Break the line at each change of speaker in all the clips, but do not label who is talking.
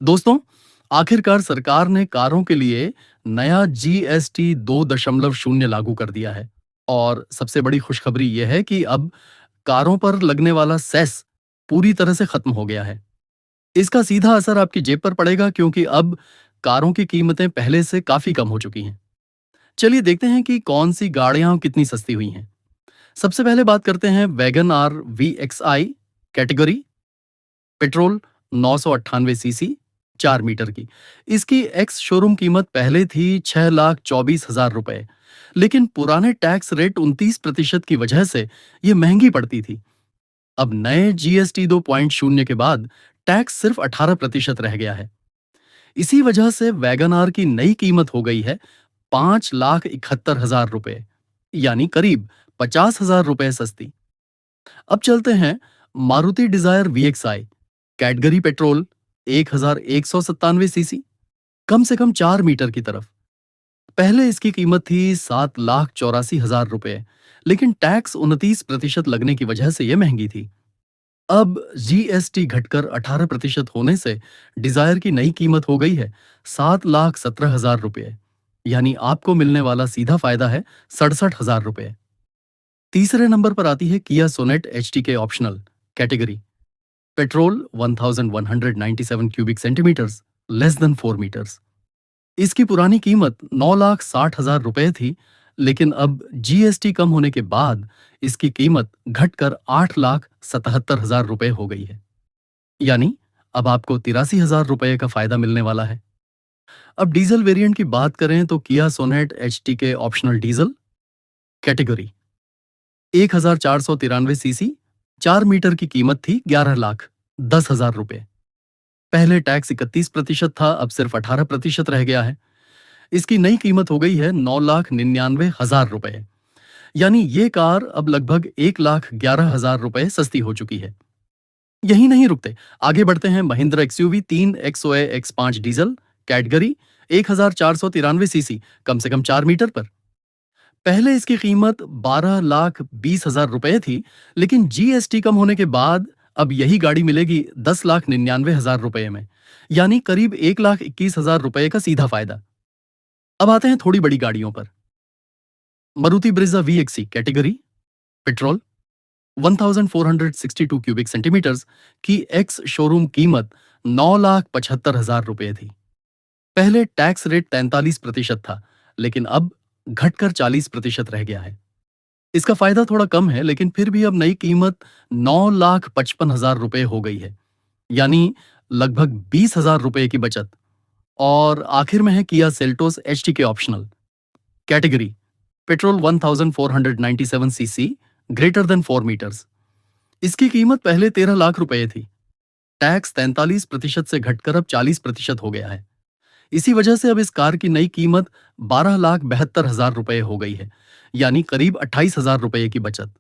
दोस्तों, आखिरकार सरकार ने कारों के लिए नया जीएसटी 2.0 लागू कर दिया है और सबसे बड़ी खुशखबरी यह है कि अब कारों पर लगने वाला सेस पूरी तरह से खत्म हो गया है। इसका सीधा असर आपकी जेब पर पड़ेगा क्योंकि अब कारों की कीमतें पहले से काफी कम हो चुकी हैं। चलिए देखते हैं कि कौन सी गाड़ियां कितनी सस्ती हुई हैं। सबसे पहले बात करते हैं Wagon R VXI category, petrol 998 CC 4 metre की। इसकी एक्स शोरूम कीमत पहले थी 6,24,000 रुपए, लेकिन पुराने टैक्स रेट 29% की वजह से ये महंगी पड़ती थी। अब नए जीएसटी 2.0 के बाद टैक्स सिर्फ 18% रह गया है। इसी वजह से वैगन आर की नई कीमत हो गई है 5,71,000 रुपए, यानी करीब 50,000 रुपए सस्ती। अब चलते हैं Maruti Dzire VXI category, petrol 1,197 CC, कम से कम 4 मीटर की तरफ। पहले इसकी कीमत थी 7,84,000 रुपए, लेकिन टैक्स 29% लगने की वजह से यह महंगी थी। अब जीएसटी घटकर 18% होने से डिजायर की नई कीमत हो गई है 7,17,000 रुपए, यानी आपको मिलने वाला सीधा फायदा है 67,000 रुपए। तीसरे नंबर पर आती है Kia Sonet HTK optional category, petrol 1197 cubic centimetres, less than 4 metres. इसकी पुरानी कीमत 9,60,000 रुपए थी, लेकिन अब जीएसटी कम होने के बाद इसकी कीमत घटकर 8,77,000 रुपए हो गई है, यानी अब आपको 83,000 रुपए का फायदा मिलने वाला है। अब डीजल वेरिएंट की बात करें तो Kia Sonet HTK optional diesel category, 1,493 CC, 4 metre की कीमत थी 11,10,000 रुपए। पहले टैक्स 31% था, अब सिर्फ 18% रह गया है। इसकी नई कीमत हो गई है 9,99,000 रुपए, यानी ये कार अब लगभग 1,11,000 रुपए सस्ती हो चुकी है। यही नहीं रुकते, आगे बढ़ते हैं Mahindra XUV 3 XOA X5 diesel category, 1,493 CC, कम से कम 4 मीटर पर। पहले इसकी कीमत 12,20,000 रुपए थी, लेकिन जीएसटी कम होने के बाद अब यही गाड़ी मिलेगी 10,99,000 रुपए में, यानी करीब 1,21,000 रुपए का सीधा फायदा। अब आते हैं थोड़ी बड़ी गाड़ियों पर। Maruti Brezza VXE category, petrol 1462 cubic centimetres की एक्स शोरूम कीमत 9,75,000 रुपए थी। पहले टैक्स रेट 43% था, लेकिन अब घटकर 40% रह गया है। इसका फायदा थोड़ा कम है, लेकिन फिर भी अब नई कीमत 9,55,000 रुपए हो गई है, यानी लगभग 20,000 रुपए की बचत। और आखिर में है Kia Seltos HTK optional category, petrol 1497 CC, greater than 4 metres. इसकी कीमत पहले 13 लाख रुपए थी। टैक्स 43% से घटकर अब 40% हो गया है। इसी वजह से अब इस कार की नई कीमत 12,72,000 रुपए हो गई है, यानी करीब 28,000 रुपए की बचत।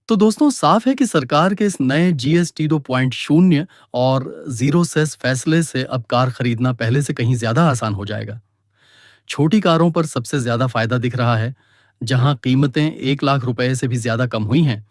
तो दोस्तों, साफ है कि सरकार के इस नए जीएसटी 2.0 और जीरो सेस फैसले से अब कार खरीदना पहले से कहीं ज्यादा आसान हो जाएगा। छोटी कारों पर सबसे ज्यादा फायदा दिख रहा है, जहां कीमतें 1 लाख रुपए से भी ज्यादा कम हुई हैं।